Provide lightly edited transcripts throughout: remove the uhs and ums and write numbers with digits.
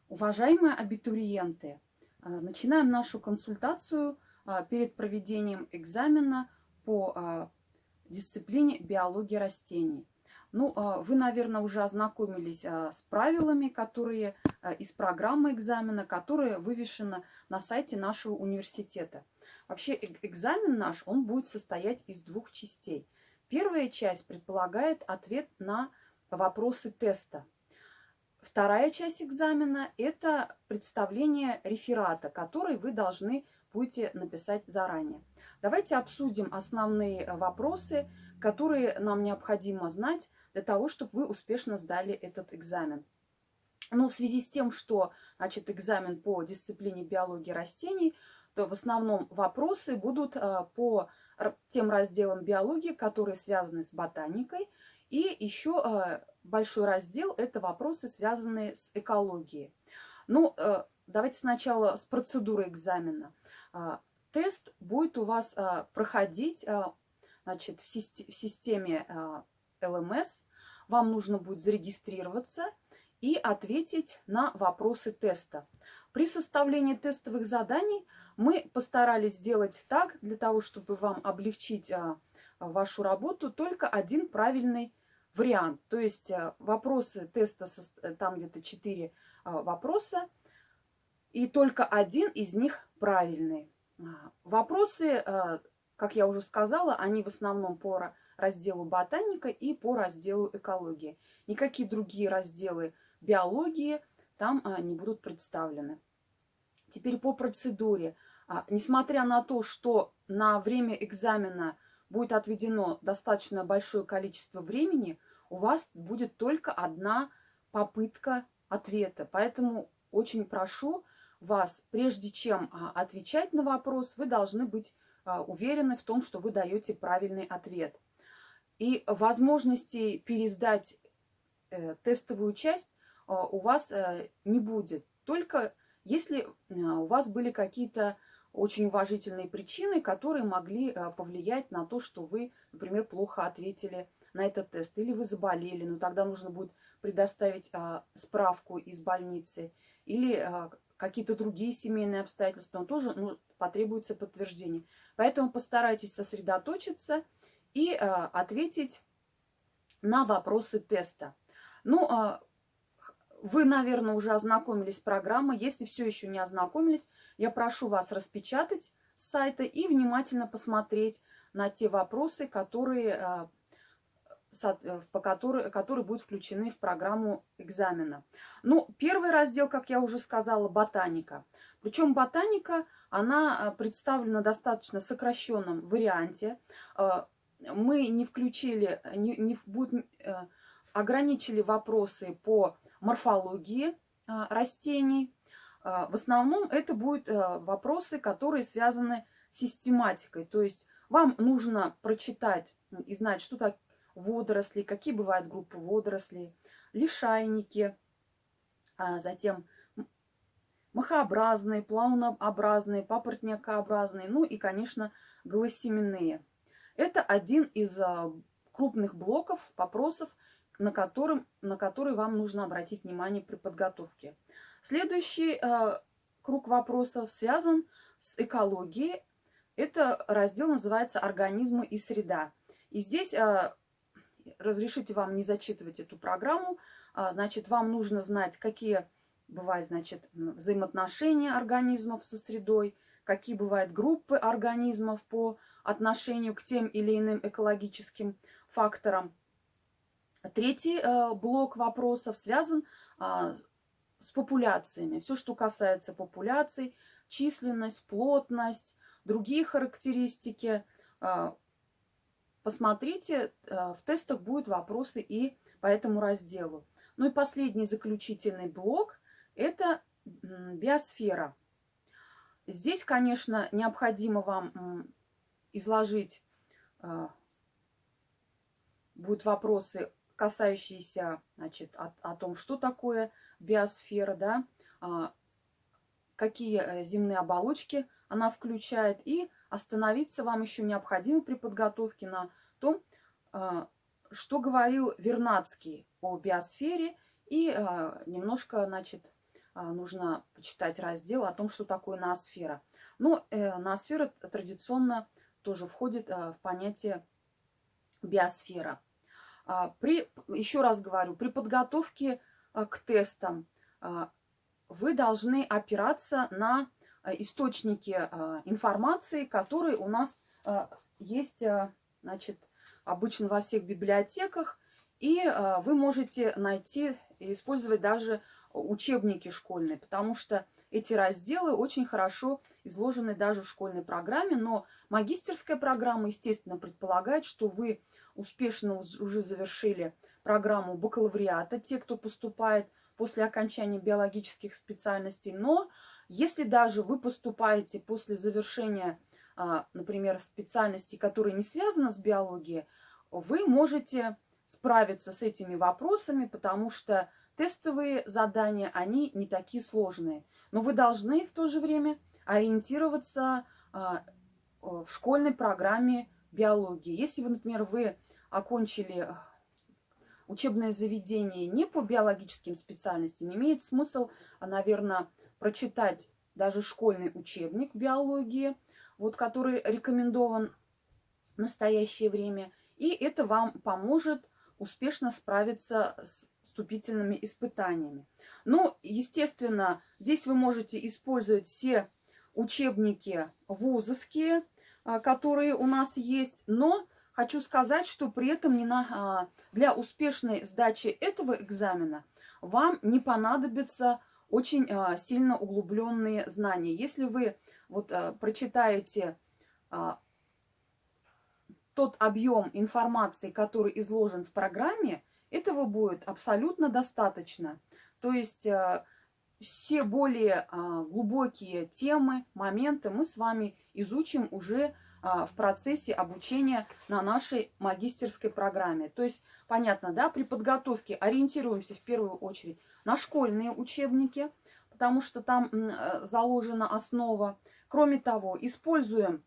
Уважаемые абитуриенты, начинаем нашу консультацию перед проведением экзамена по дисциплине биологии растений. Ну, вы, наверное, уже ознакомились с правилами, которые из программы экзамена, которые вывешены на сайте нашего университета. Вообще экзамен наш, он будет состоять из двух частей. Первая часть предполагает ответ на вопросы теста. Вторая часть экзамена – это представление реферата, который вы должны будете написать заранее. Давайте обсудим основные вопросы, которые нам необходимо знать для того, чтобы вы успешно сдали этот экзамен. Но в связи с тем, что экзамен по дисциплине биологии растений, то в основном вопросы будут по тем разделам биологии, которые связаны с ботаникой. И еще большой раздел – это вопросы, связанные с экологией. Ну, давайте сначала с процедуры экзамена. Тест будет у вас проходить в системе ЛМС. Вам нужно будет зарегистрироваться и ответить на вопросы теста. При составлении тестовых заданий мы постарались сделать так, для того, чтобы вам облегчить вашу работу, только один правильный вариант. То есть вопросы теста, там где-то 4 вопроса, и только один из них правильный. Вопросы, как я уже сказала, они в основном по разделу ботаника и по разделу экологии. Никакие другие разделы биологии там не будут представлены. Теперь по процедуре. Несмотря на то, что на время экзамена будет отведено достаточно большое количество времени, у вас будет только одна попытка ответа. Поэтому очень прошу вас, прежде чем отвечать на вопрос, вы должны быть уверены в том, что вы даете правильный ответ. И возможности пересдать тестовую часть у вас не будет. Только если у вас были какие-то очень уважительные причины, которые могли повлиять на то, что вы, например, плохо ответили на этот тест. Или вы заболели, но тогда нужно будет предоставить справку из больницы. Или какие-то другие семейные обстоятельства, тоже потребуется подтверждение. Поэтому постарайтесь сосредоточиться и ответить на вопросы теста. Ну, вы, наверное, уже ознакомились с программой. Если все еще не ознакомились, я прошу вас распечатать с сайта и внимательно посмотреть на те вопросы, которые будут включены в программу экзамена. Ну, первый раздел, как я уже сказала, ботаника. Причем ботаника, она представлена в достаточно сокращенном варианте. Мы не включили, ограничили вопросы по морфологии растений. В основном это будут вопросы, которые связаны с систематикой. То есть вам нужно прочитать и знать, что такое водоросли, какие бывают группы водорослей, лишайники, затем махообразные, плаунообразные, папоротникообразные, ну и, конечно, голосеменные. Это один из крупных блоков вопросов, на который вам нужно обратить внимание при подготовке. Следующий круг вопросов связан с экологией. Это раздел называется «Организмы и среда». И здесь разрешите вам не зачитывать эту программу. Значит, вам нужно знать, какие бывают, взаимоотношения организмов со средой, какие бывают группы организмов по отношению к тем или иным экологическим факторам. Третий блок вопросов связан с популяциями. Все, что касается популяций, численность, плотность, другие характеристики. Посмотрите, в тестах будут вопросы и по этому разделу. Ну и последний заключительный блок – это биосфера. Здесь, конечно, необходимо вам изложить, будут вопросы, касающиеся о том, что такое биосфера, да, какие земные оболочки она включает, и остановиться вам еще необходимо при подготовке на том, что говорил Вернадский о биосфере, и немножко, нужно почитать раздел о том, что такое ноосфера. Но ноосфера традиционно тоже входит в понятие биосфера. Еще раз говорю, при подготовке к тестам вы должны опираться на источники информации, которые у нас есть, значит, обычно во всех библиотеках, и вы можете найти и использовать даже учебники школьные, потому что эти разделы очень хорошо изложены даже в школьной программе, но магистерская программа, естественно, предполагает, что вы успешно уже завершили программу бакалавриата, те, кто поступает после окончания биологических специальностей. Но если даже вы поступаете после завершения, например, специальностей, которые не связаны с биологией, вы можете справиться с этими вопросами, потому что тестовые задания, они не такие сложные. Но вы должны в то же время ориентироваться в школьной программе биологии. Если вы, например, вы окончили учебное заведение не по биологическим специальностям, имеет смысл, наверное, прочитать даже школьный учебник биологии, вот, который рекомендован в настоящее время, и это вам поможет успешно справиться с вступительными испытаниями. Ну, естественно, здесь вы можете использовать все учебники вузовские, которые у нас есть, но хочу сказать, что при этом для успешной сдачи этого экзамена вам не понадобятся очень сильно углубленные знания. Если вы вот прочитаете тот объем информации, который изложен в программе, этого будет абсолютно достаточно. То есть все более глубокие темы, моменты мы с вами изучим уже в процессе обучения на нашей магистерской программе. То есть, понятно, да, при подготовке ориентируемся в первую очередь на школьные учебники, потому что там заложена основа. Кроме того, используем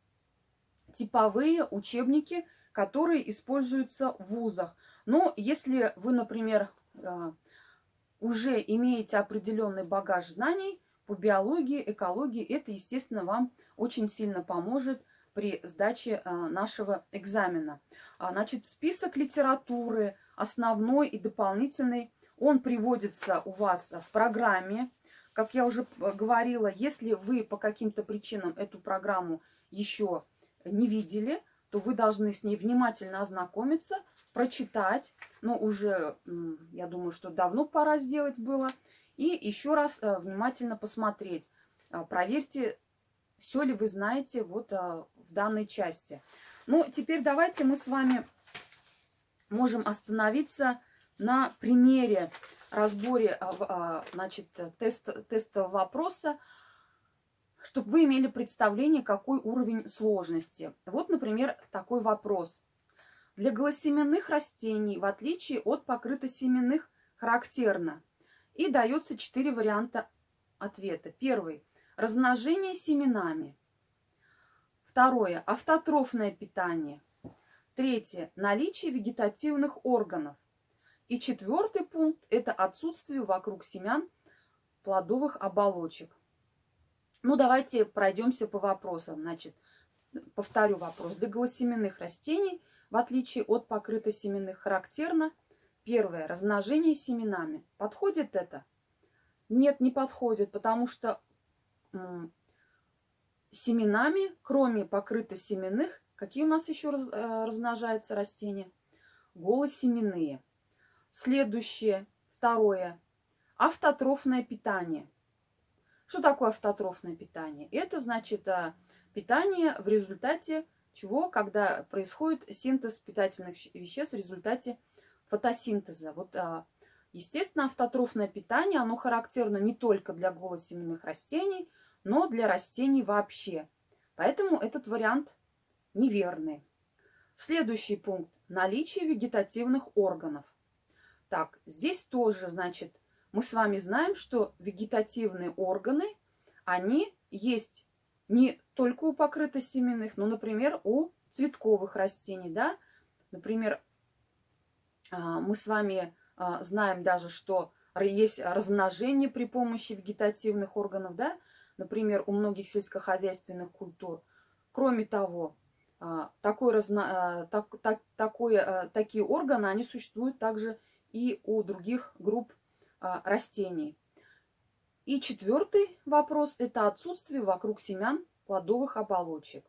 типовые учебники, которые используются в вузах. Но если вы, например, уже имеете определенный багаж знаний по биологии, экологии, это, естественно, вам очень сильно поможет при сдаче нашего экзамена. Значит, список литературы, основной и дополнительный, он приводится у вас в программе. Как я уже говорила, если вы по каким-то причинам эту программу еще не видели, то вы должны с ней внимательно ознакомиться, прочитать, но уже, я думаю, что давно пора сделать было, и еще раз внимательно посмотреть. Проверьте, все ли вы знаете вот в данной части. Ну, теперь давайте мы с вами можем остановиться на примере разборе, значит, тестового вопроса, чтобы вы имели представление, какой уровень сложности. Вот, например, такой вопрос. Для голосеменных растений, в отличие от покрытосеменных, характерно. И дается 4 варианта ответа. Первый. Размножение семенами. Второе. Автотрофное питание. Третье. Наличие вегетативных органов. И четвертый пункт – это отсутствие вокруг семян плодовых оболочек. Ну, давайте пройдемся по вопросам. Значит, повторю вопрос. Для голосеменных растений, в отличие от покрытосеменных, характерно. Первое. Размножение семенами. Подходит это? Нет, не подходит, потому что семенами, кроме покрытосеменных, какие у нас еще размножаются растения? Голосеменные. Следующее, второе. Автотрофное питание. Что такое автотрофное питание? Это значит питание в результате чего? Когда происходит синтез питательных веществ в результате фотосинтеза. Вот, естественно, автотрофное питание, оно характерно не только для голосеменных растений, но для растений вообще. Поэтому этот вариант неверный. Следующий пункт. Наличие вегетативных органов. Так, здесь тоже, значит, мы с вами знаем, что вегетативные органы, они есть не только у покрытосеменных, но, например, у цветковых растений, да. Например, мы с вами знаем даже, что есть размножение при помощи вегетативных органов, да, например, у многих сельскохозяйственных культур. Кроме того, такие органы, они существуют также и у других групп растений. И четвертый вопрос – это отсутствие вокруг семян плодовых оболочек.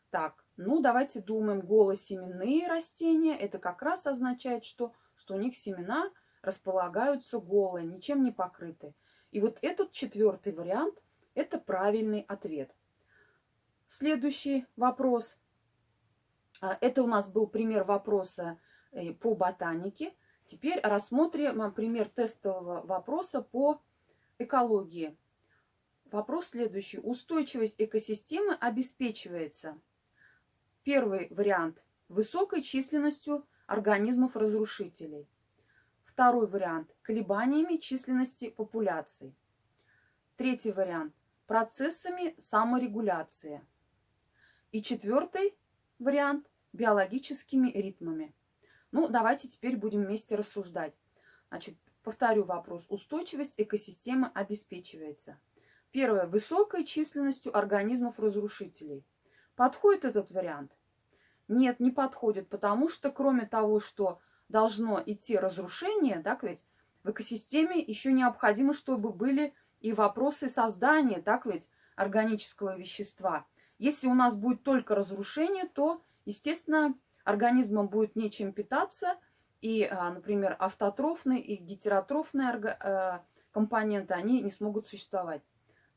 Так, ну давайте думаем, голосеменные растения – это как раз означает, что у них семена располагаются голые, ничем не покрыты. И вот этот четвертый вариант – это правильный ответ. Следующий вопрос. Это у нас был пример вопроса по ботанике. Теперь рассмотрим пример тестового вопроса по экологии. Вопрос следующий. Устойчивость экосистемы обеспечивается. Первый вариант – высокой численностью организмов-разрушителей. Второй вариант – колебаниями численности популяций. Третий вариант – процессами саморегуляции. И четвертый вариант – биологическими ритмами. Ну, давайте теперь будем вместе рассуждать. Значит, повторю вопрос. Устойчивость экосистемы обеспечивается. Первое – высокой численностью организмов-разрушителей. Подходит этот вариант? Нет, не подходит, потому что кроме того, что должно идти разрушение, так ведь, в экосистеме еще необходимо, чтобы были и вопросы создания, так ведь, органического вещества. Если у нас будет только разрушение, то, естественно, организмам будет нечем питаться, и, например, автотрофные и гетеротрофные компоненты, они не смогут существовать.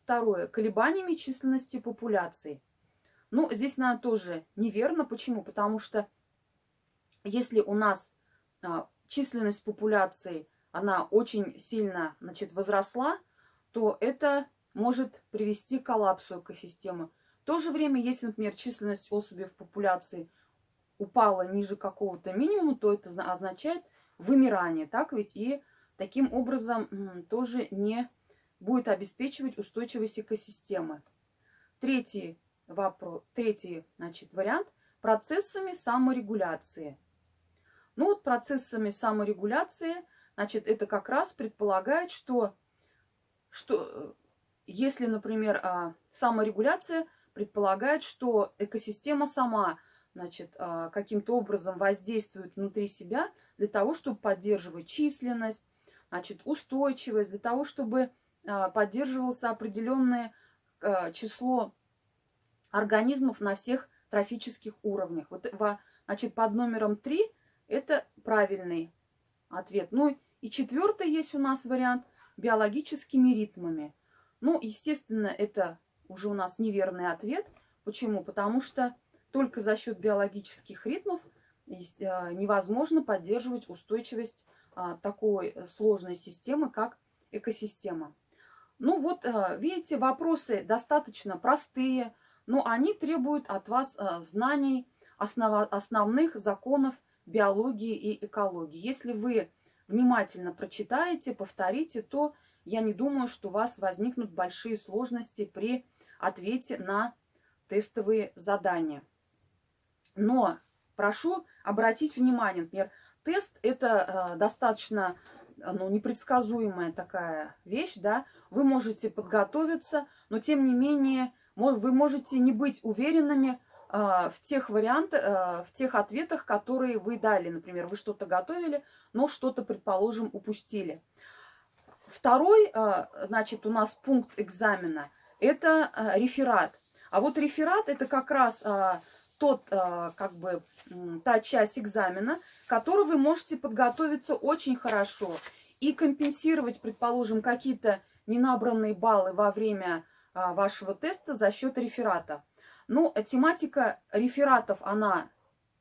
Второе. Колебаниями численности популяции. Ну, здесь, наверное, тоже неверно. Почему? Потому что если у нас численность популяции, она очень сильно, значит, возросла, то это может привести к коллапсу экосистемы. В то же время, если, например, численность особей в популяции упала ниже какого-то минимума, то это означает вымирание, так ведь? И таким образом тоже не будет обеспечивать устойчивость экосистемы. Третий вариант – процессами саморегуляции. Ну вот процессами саморегуляции, значит, это как раз предполагает, что если, например, саморегуляция предполагает, что экосистема сама, значит, каким-то образом воздействует внутри себя для того, чтобы поддерживать численность, значит, устойчивость, для того, чтобы поддерживалось определенное число организмов на всех трофических уровнях. Вот, значит, под номером 3 это правильный ответ. Ну и четвертый есть у нас вариант – биологическими ритмами. Ну, естественно, это уже у нас неверный ответ. Почему? Потому что только за счет биологических ритмов невозможно поддерживать устойчивость такой сложной системы, как экосистема. Ну вот, видите, вопросы достаточно простые, но они требуют от вас знаний основных законов биологии и экологии. Если вы внимательно прочитаете, повторите, то я не думаю, что у вас возникнут большие сложности при ответе на тестовые задания. Но прошу обратить внимание, например, тест – это достаточно непредсказуемая такая вещь, да, вы можете подготовиться, но тем не менее вы можете не быть уверенными в тех вариантах, в тех ответах, которые вы дали. Например, вы что-то готовили, но что-то, предположим, упустили. Второй, значит, у нас пункт экзамена – это реферат. А вот реферат – это как раз та часть экзамена, которой вы можете подготовиться очень хорошо и компенсировать, предположим, какие-то ненабранные баллы во время вашего теста за счет реферата. Ну, тематика рефератов, она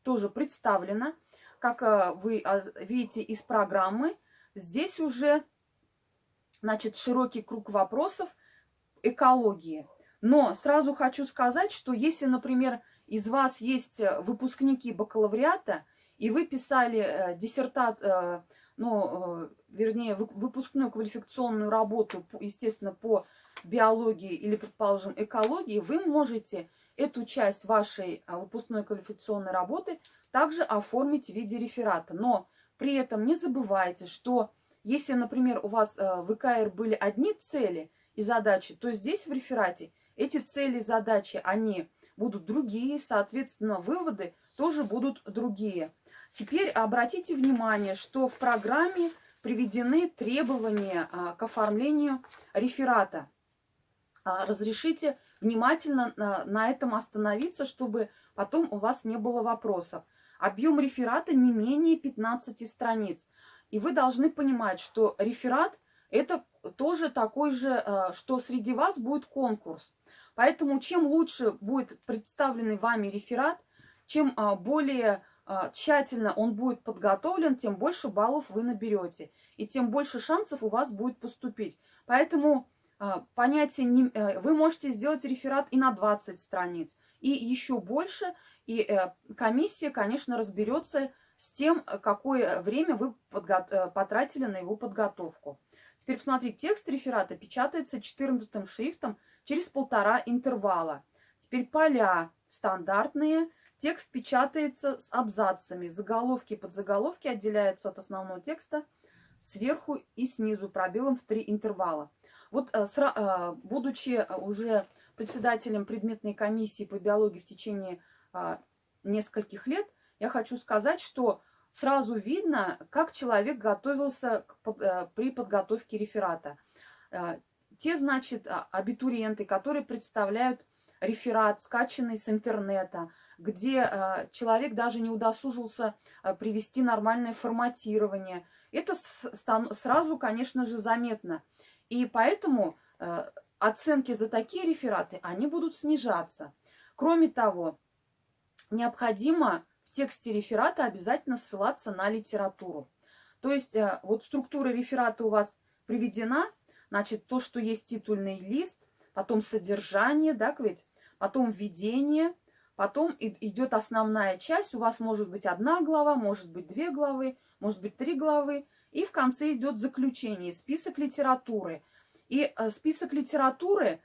тоже представлена, как вы видите из программы. Здесь уже, значит, широкий круг вопросов экологии. Но сразу хочу сказать, что если, например, из вас есть выпускники бакалавриата, и вы писали выпускную квалификационную работу, естественно, по биологии или, предположим, экологии, вы можете эту часть вашей выпускной квалификационной работы также оформить в виде реферата. Но при этом не забывайте, что если, например, у вас в ИКР были одни цели и задачи, то здесь в реферате эти цели и задачи, они будут другие, соответственно, выводы тоже будут другие. Теперь обратите внимание, что в программе приведены требования к оформлению реферата. Разрешите внимательно на этом остановиться, чтобы потом у вас не было вопросов. Объем реферата не менее 15 страниц. И вы должны понимать, что реферат это тоже такой же, что среди вас будет конкурс. Поэтому чем лучше будет представленный вами реферат, чем более тщательно он будет подготовлен, тем больше баллов вы наберете. И тем больше шансов у вас будет поступить. Поэтому понятие, вы можете сделать реферат и на 20 страниц, и еще больше. И комиссия, конечно, разберется с тем, какое время вы потратили на его подготовку. Теперь посмотрите, текст реферата печатается 14-м шрифтом через 1,5 интервала. Теперь поля стандартные. Текст печатается с абзацами. Заголовки и подзаголовки отделяются от основного текста сверху и снизу пробелом в 3 интервала. Вот будучи уже председателем предметной комиссии по биологии в течение нескольких лет, я хочу сказать, что сразу видно, как человек готовился при подготовке реферата. Те, значит, абитуриенты, которые представляют реферат, скачанный с интернета, где человек даже не удосужился привести нормальное форматирование, это сразу, конечно же, заметно. И поэтому оценки за такие рефераты, они будут снижаться. Кроме того, необходимо в тексте реферата обязательно ссылаться на литературу. То есть вот структура реферата у вас приведена, значит, то, что есть титульный лист, потом содержание, да, ведь, потом введение, потом идет основная часть, у вас может быть 1 глава, может быть 2 главы, может быть 3 главы, и в конце идет заключение, список литературы. И список литературы,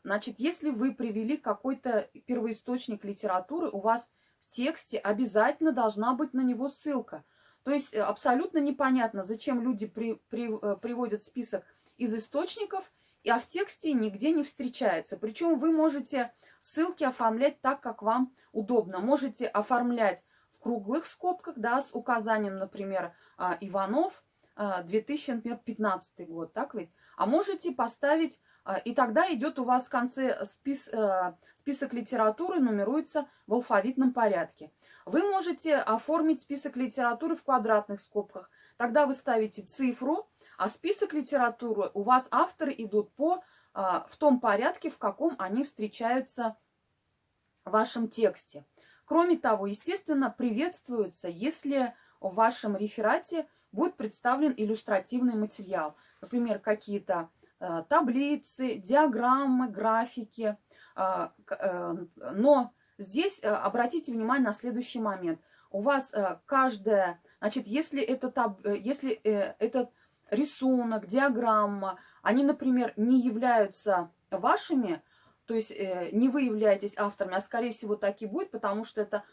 значит, если вы привели какой-то первоисточник литературы, у вас в тексте обязательно должна быть на него ссылка. То есть абсолютно непонятно, зачем люди приводят список из источников, а в тексте нигде не встречается. Причем вы можете ссылки оформлять так, как вам удобно. Можете оформлять в круглых скобках, да, с указанием, например, Иванов, 2015 год, так ведь? А можете поставить, и тогда идет у вас в конце список литературы, нумеруется в алфавитном порядке. Вы можете оформить список литературы в квадратных скобках. Тогда вы ставите цифру, а список литературы у вас авторы идут в том порядке, в каком они встречаются в вашем тексте. Кроме того, естественно, приветствуется, если в вашем реферате будет представлен иллюстративный материал. Например, какие-то таблицы, диаграммы, графики. Но здесь обратите внимание на следующий момент. У вас каждая, значит, если этот рисунок, диаграмма, они, например, не являются вашими, то есть не вы являетесь авторами, а скорее всего так и будет, потому что это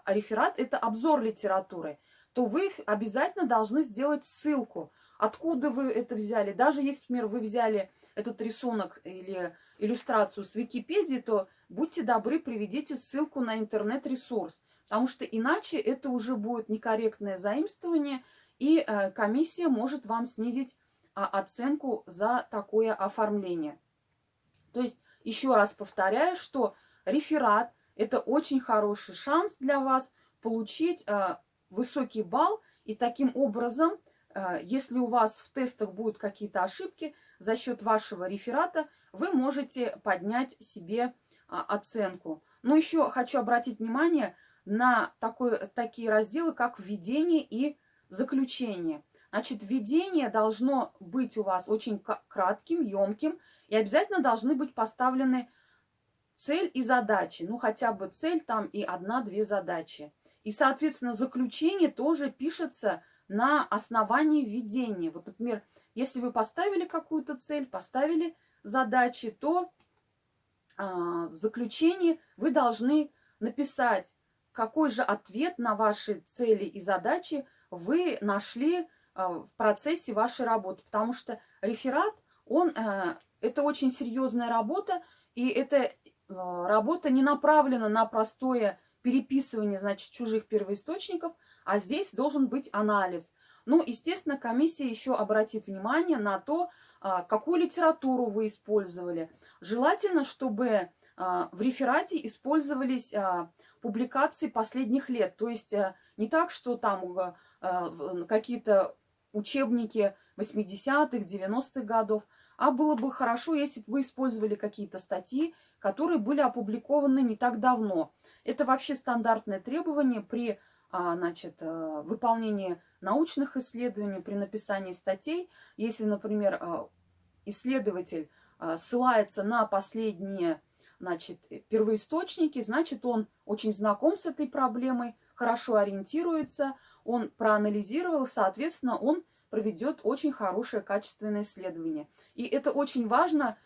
реферат, это обзор литературы, то вы обязательно должны сделать ссылку, откуда вы это взяли. Даже если, например, вы взяли этот рисунок или иллюстрацию с Википедии, то будьте добры, приведите ссылку на интернет-ресурс, потому что иначе это уже будет некорректное заимствование, и комиссия может вам снизить оценку за такое оформление. То есть, еще раз повторяю, что реферат – это очень хороший шанс для вас получить высокий балл, и таким образом, если у вас в тестах будут какие-то ошибки, за счет вашего реферата вы можете поднять себе оценку. Но еще хочу обратить внимание на такие разделы, как введение и заключение. Значит, введение должно быть у вас очень кратким, емким, и обязательно должны быть поставлены цель и задачи. Ну, хотя бы цель там и 1-2 задачи. И, соответственно, заключение тоже пишется на основании введения. Вот, например, если вы поставили какую-то цель, поставили задачи, то в заключении вы должны написать, какой же ответ на ваши цели и задачи вы нашли в процессе вашей работы, потому что реферат, это очень серьезная работа, и эта работа не направлена на простое переписывание, значит, чужих первоисточников, а здесь должен быть анализ. Ну, естественно, комиссия еще обратит внимание на то, какую литературу вы использовали. Желательно, чтобы в реферате использовались публикации последних лет. То есть не так, что там какие-то учебники 80-х, 90-х годов, а было бы хорошо, если бы вы использовали какие-то статьи, которые были опубликованы не так давно. Это вообще стандартное требование при выполнении научных исследований, при написании статей. Если, например, исследователь ссылается на последние первоисточники, значит, он очень знаком с этой проблемой, хорошо ориентируется, он проанализировал, соответственно, он проведет очень хорошее качественное исследование. И это очень важно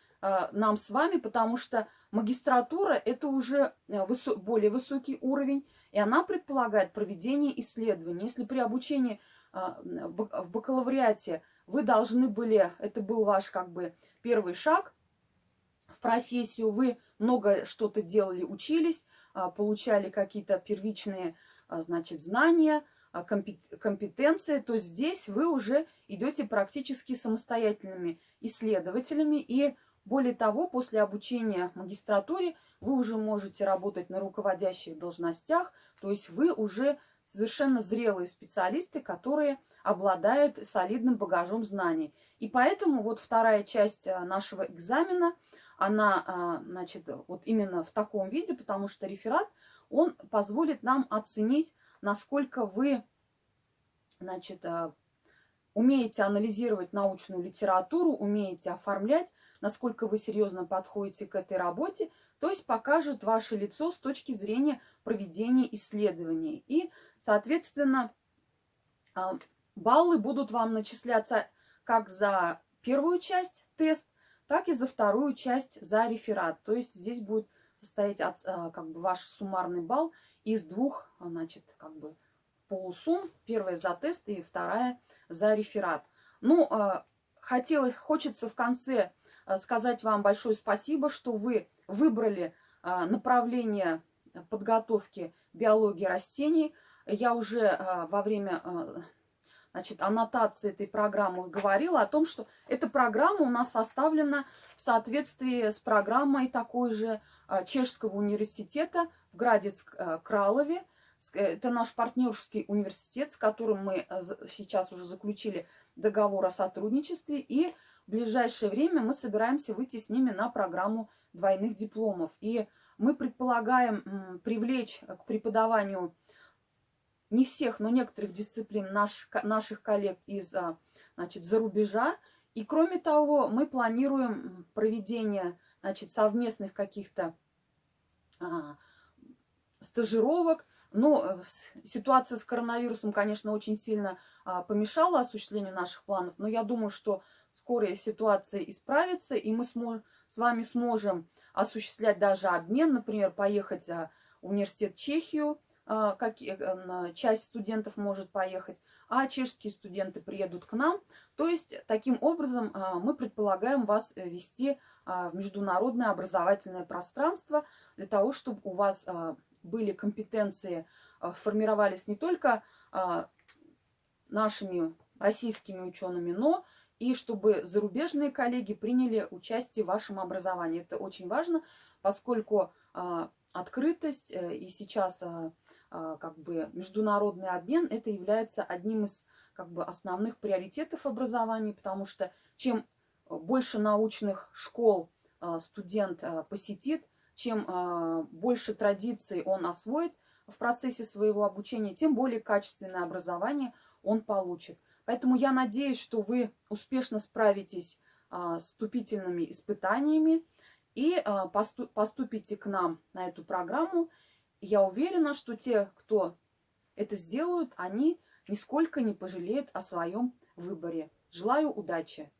нам с вами, потому что магистратура – это уже более высокий уровень, и она предполагает проведение исследований. Если при обучении в бакалавриате вы должны были, это был ваш первый шаг в профессию, вы много что-то делали, учились, получали какие-то первичные, знания, компетенции, то здесь вы уже идете практически самостоятельными исследователями. И более того, после обучения в магистратуре вы уже можете работать на руководящих должностях, то есть вы уже совершенно зрелые специалисты, которые обладают солидным багажом знаний. И поэтому вот вторая часть нашего экзамена, она, вот именно в таком виде, потому что реферат, он позволит нам оценить, насколько вы, умеете анализировать научную литературу, умеете оформлять, насколько вы серьезно подходите к этой работе, то есть покажет ваше лицо с точки зрения проведения исследований. И, соответственно, баллы будут вам начисляться как за первую часть тест, так и за вторую часть за реферат. То есть здесь будет состоять ваш суммарный балл из двух, полусумм. Первая за тест и вторая за реферат. Ну, хочется в конце сказать вам большое спасибо, что вы выбрали направление подготовки биологии растений. Я уже во время аннотации этой программы говорила о том, что эта программа у нас составлена в соответствии с программой такой же Чешского университета в Градец-Кралове. Это наш партнерский университет, с которым мы сейчас уже заключили договор о сотрудничестве. И в ближайшее время мы собираемся выйти с ними на программу двойных дипломов. И мы предполагаем привлечь к преподаванию не всех, но некоторых дисциплин наших коллег из-за рубежа. И кроме того, мы планируем проведение совместных каких-то стажировок. Но ситуация с коронавирусом, конечно, очень сильно помешала осуществлению наших планов. Но я думаю, что скоро ситуация исправится, и мы с вами сможем осуществлять даже обмен. Например, поехать в университет в Чехию. Часть студентов может поехать, а чешские студенты приедут к нам. То есть, таким образом, мы предполагаем вас ввести в международное образовательное пространство для того, чтобы у вас были компетенции, формировались не только нашими российскими учеными, но и чтобы зарубежные коллеги приняли участие в вашем образовании. Это очень важно, поскольку открытость и сейчас международный обмен, это является одним из основных приоритетов образования, потому что чем больше научных школ студент посетит, чем больше традиций он освоит в процессе своего обучения, тем более качественное образование он получит. Поэтому я надеюсь, что вы успешно справитесь с вступительными испытаниями и поступите к нам на эту программу. Я уверена, что те, кто это сделают, они нисколько не пожалеют о своем выборе. Желаю удачи!